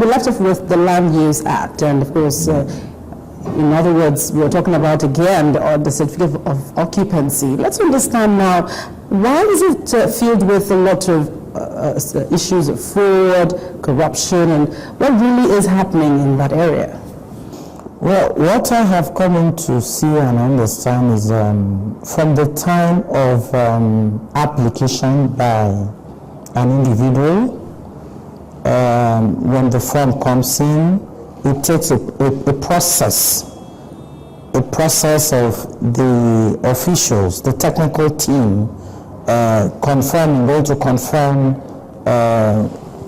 we left off with the Land Use Act, and of course, in other words, we're talking about again the certificate of occupancy. Let's understand now, why is it filled with a lot of issues of fraud, corruption, and what really is happening in that area? Well, what I have come in to see and understand is from the time of application by an individual, when the form comes in, it takes a process of the officials, the technical team, going to confirm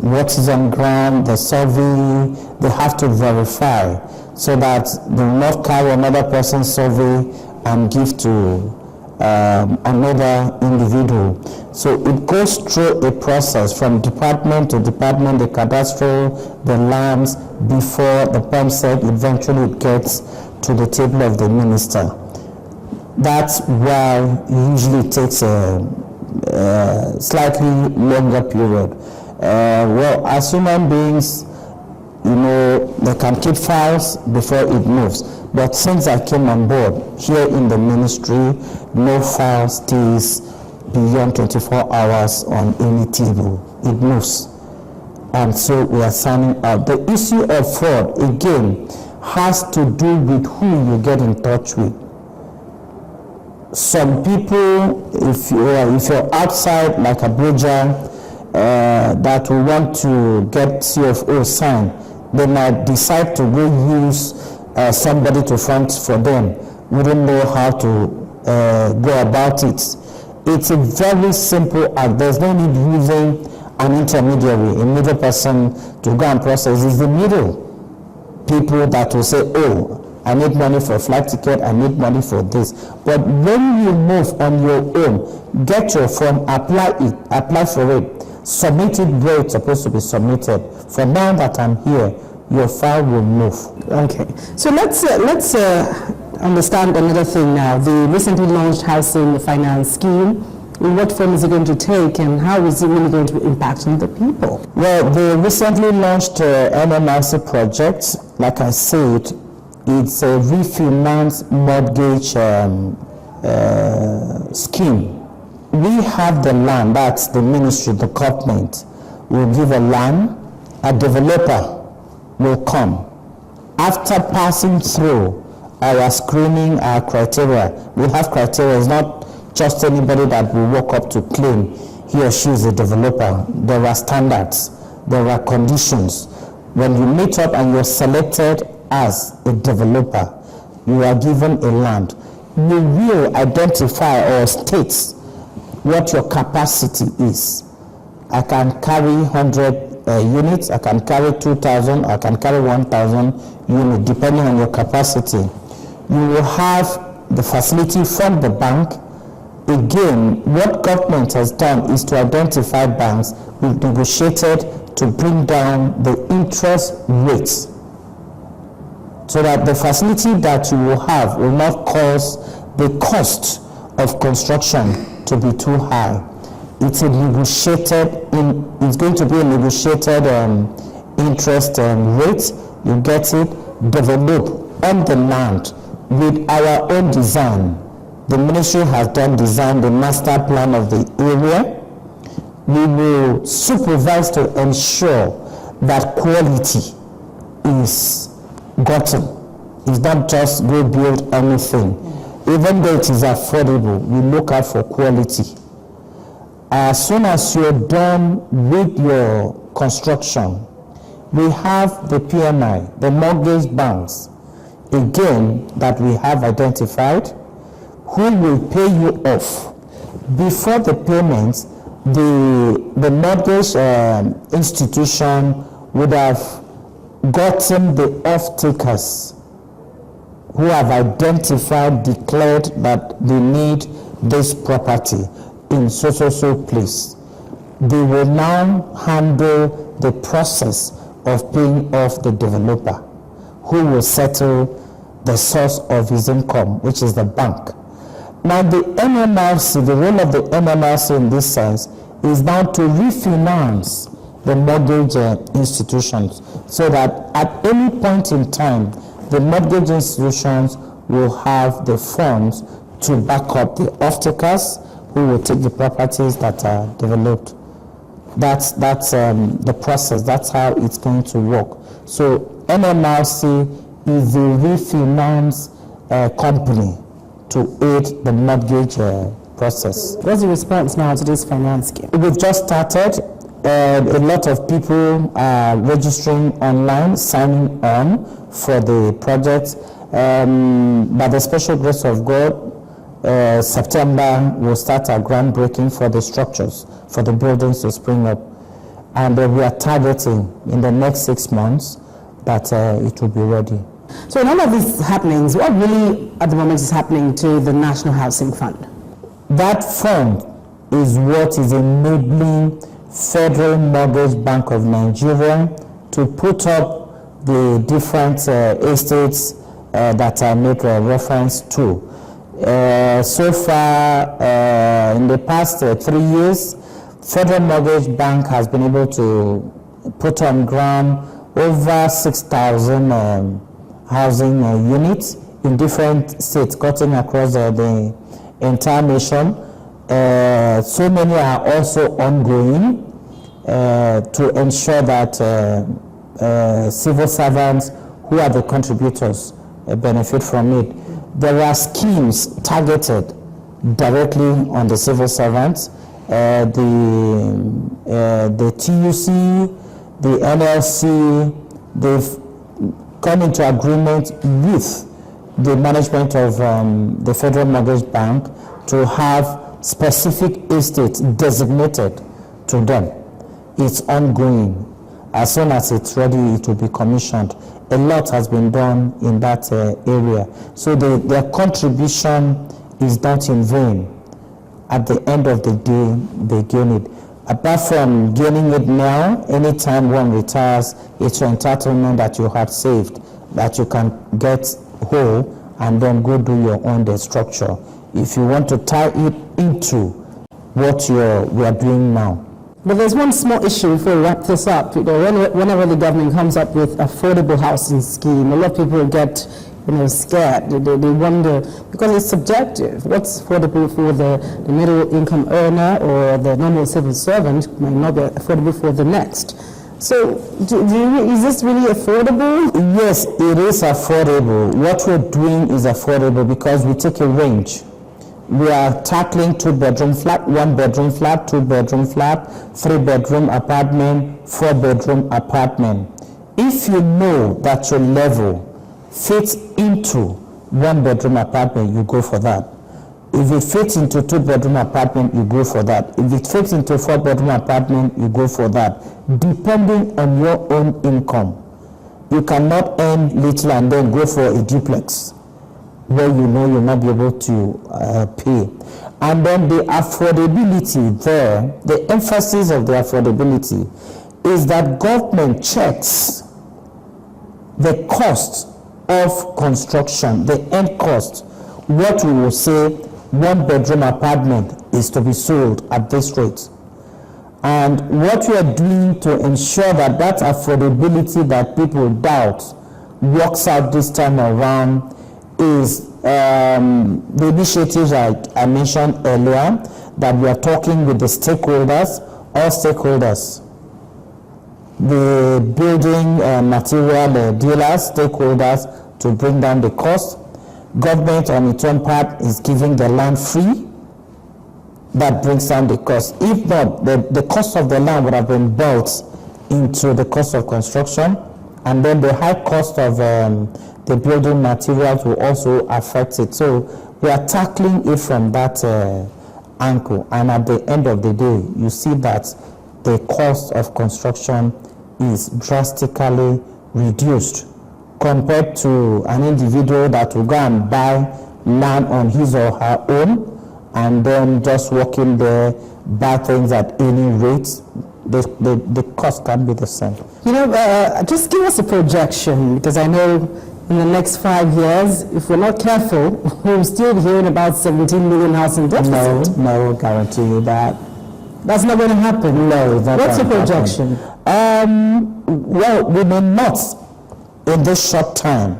what is on ground, the survey. They have to verify so that they will not carry another person's survey and give to another individual. So it goes through a process from department to department, the cadastral, the lands, before the perm set eventually gets to the table of the minister. That's why it usually takes a slightly longer period. Well, as human beings, you know, they can keep files before it moves. But since I came on board here in the ministry, no file stays beyond 24 hours on any table. It moves. And so we are signing out. The issue of fraud, again, has to do with who you get in touch with. Some people, if you're outside like Abuja, that will want to get CFO signed, they might decide to go use somebody to front for them. We don't know how to go about it. It's a very simple act. There's no need using an intermediary, a middle person to go and process. It's the middle people that will say, oh, I need money for a flight ticket, I need money for this. But when you move on your own, get your form, apply for it, submit it where it's supposed to be submitted. From now that I'm here, your file will move. Okay, so let's understand another thing now. The recently launched housing finance scheme, what form is it going to take and how is it really going to impact on the people? Well, the recently launched MMRC project, like I said, it's a refinance mortgage scheme. We have the land, that's the ministry, the government will give a land, a developer will come. After passing through our screening, our criteria, we have criteria. It's not just anybody that will walk up to claim he or she is a developer. There are standards, there are conditions. When you meet up and you're selected as a developer, you are given a land. You will identify or state what your capacity is. I can carry 100 units, I can carry 2,000, I can carry 1,000 units, depending on your capacity. You will have the facility from the bank. Again, what government has done is to identify banks. We've negotiated to bring down the interest rates so that the facility that you will have will not cause the cost of construction to be too high. It's it's going to be a negotiated interest rate. You get it, develop on the land with our own design. The ministry has done design, the master plan of the area. We will supervise to ensure that quality is gotten. It's not just go build anything. Even though it is affordable, we look out for quality. As soon as you're done with your construction, we have the PMI, the mortgage banks, again, that we have identified, who will pay you off. Before the payments, the mortgage institution would have gotten the off-takers who have identified, declared that they need this property in so place. They will now handle the process of paying off the developer, who will settle the source of his income, which is the bank. Now the MMRC, the role of the MMRC in this sense is now to refinance the mortgage institutions, so that at any point in time, the mortgage institutions will have the funds to back up the off-takers who will take the properties that are developed. That's the process. That's how it's going to work. So NMRC is the refinance company to aid the mortgage process. What's the response now to this finance scheme? We've just started. A lot of people are registering online, signing on for the project. By the special grace of God, September we'll start our groundbreaking for the structures, for the buildings to spring up. And we are targeting in the next 6 months that it will be ready. So in all of these happenings, what really at the moment is happening to the National Housing Fund? That fund is what is enabling Federal Mortgage Bank of Nigeria to put up the different estates that I made reference to. So far, in the past 3 years, Federal Mortgage Bank has been able to put on ground over 6,000 housing units in different states, cutting across the entire nation. So many are also ongoing to ensure that civil servants who are the contributors benefit from it. There are schemes targeted directly on the civil servants. The TUC, the NLC, they've come into agreement with the management of the Federal Mortgage Bank to have specific estates designated to them. It's ongoing. As soon as it's ready, it will be commissioned. A lot has been done in that area. So their contribution is not in vain. At the end of the day, they gain it. Apart from gaining it now, anytime one retires, it's your entitlement that you have saved, that you can get whole and then go do your own structure. If you want to tie it into what we are doing now. But there's one small issue before we wrap this up. Whenever the government comes up with affordable housing scheme, a lot of people get scared. They wonder, because it's subjective. What's affordable for the middle income earner or the normal civil servant may not be affordable for the next. So is this really affordable? Yes, it is affordable. What we're doing is affordable because we take a range. We are tackling 2-bedroom flat, 1-bedroom flat, 2-bedroom flat, 3-bedroom apartment, 4-bedroom apartment. If you know that your level fits into 1-bedroom apartment, you go for that. If it fits into 2-bedroom apartment, you go for that. If it fits into 4-bedroom apartment, you go for that. Depending on your own income. You cannot earn little and then go for a duplex where you know you'll not be able to pay. And then the affordability there, the emphasis of the affordability is that government checks the cost of construction, the end cost. What we will say, 1-bedroom apartment is to be sold at this rate. And what we are doing to ensure that that affordability that people doubt works out this time around is the initiatives I mentioned earlier, that we are talking with the stakeholders, all stakeholders, the building material dealers, stakeholders, to bring down the cost. Government on its own part is giving the land free. That brings down the cost. If not, the cost of the land would have been built into the cost of construction, and then the high cost of the building materials will also affect it. So we are tackling it from that angle, and at the end of the day, you see that the cost of construction is drastically reduced compared to an individual that will go and buy land on his or her own and then just walk in there, buy things at any rate. The cost can be the same. Just give us a projection, because I know in the next 5 years, if we're not careful, we'll still be hearing about 17 million housing deficit. No, guarantee you that. That's not going to happen. No, it's not. What's the projection? Well, we may not in this short time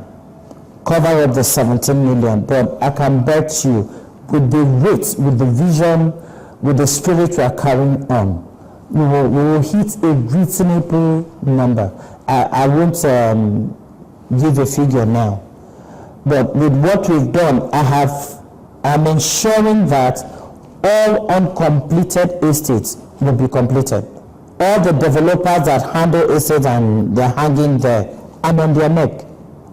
cover up the 17 million, but I can bet you with the rate, with the vision, with the spirit we are carrying on, we will hit a reasonable number. I won't give a figure now, but with what we've done, I'm ensuring that all uncompleted estates will be completed. All the developers that handle estates and they're hanging there, I'm on their neck.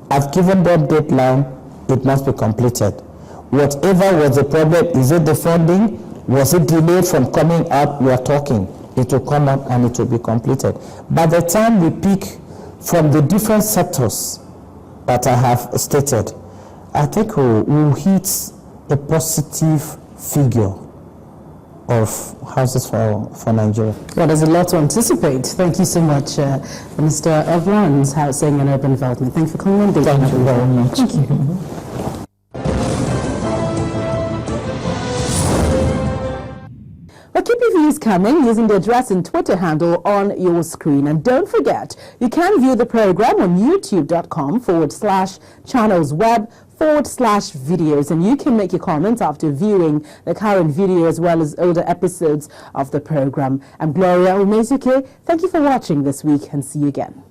I've given them deadline, it must be completed. Whatever was the problem, is it the funding? Was it delayed from coming out? We are talking. It will come out and it will be completed. By the time we pick from the different sectors that I have stated, I think we'll hit a positive figure of houses for Nigeria. Well, there's a lot to anticipate. Thank you so much, Mr. Evans, Housing and Urban Development. Thank you for coming on. Thank you very much. Thank you. Well, keep your views coming using the address and Twitter handle on your screen. And don't forget, you can view the program on youtube.com/channelsweb/videos, and you can make your comments after viewing the current video as well as older episodes of the program. I'm Gloria Umezuke. Thank you for watching this week and see you again.